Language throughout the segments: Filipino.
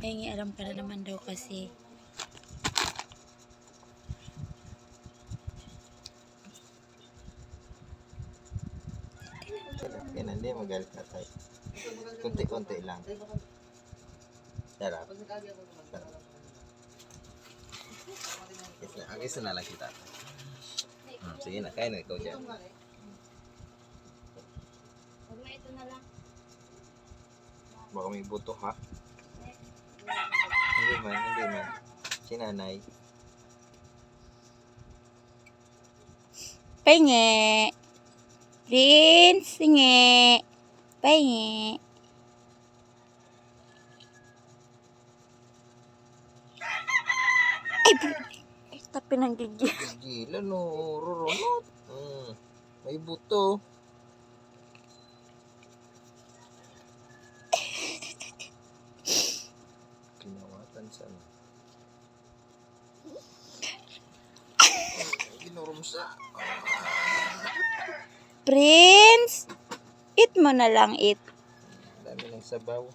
Ay, alam ka na naman daw kasi. Yan, hindi magalit na tayo. Kunti-kunti lang. Sarap. Ang isa na lang kita. Sige na, kaya na ikaw dyan. Huwag na ito na lang. Baka may buto ha? Hindi man. Si nanay. Pahingi. Prince, singi. Pahingi. Ay, tapi ng gigi. Gila no, rurunot. May buto. Kinawatan sana. Ginurumsa. Prince, eat mo na lang, eat. Dami ng sabaw.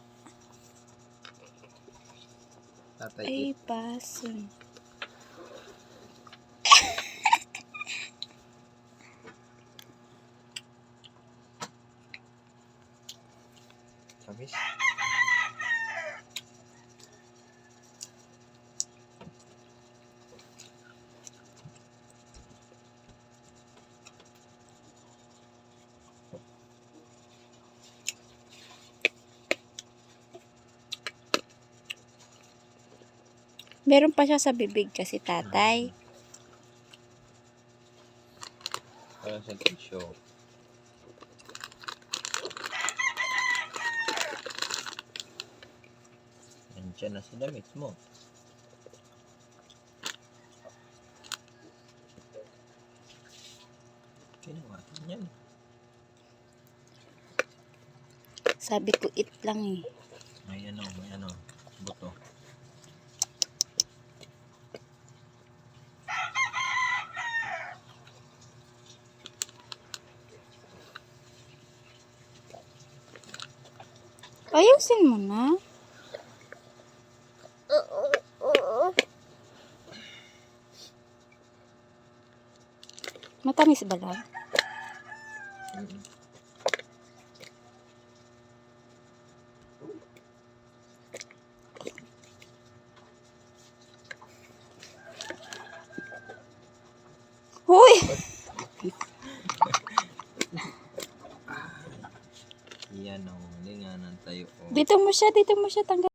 Tatay, Ay, pason. Kamis. Meron pa siya sa bibig kasi tatay. Parang sa tissue. Nandiyan na si damit mo. Kinawatan yan. Sabi ko, eat lang eh. May ano, buto. Ayusin mo na. Matamis ba lang? Huy! Yan o, linganan tayo. Dito mo siya tanggal.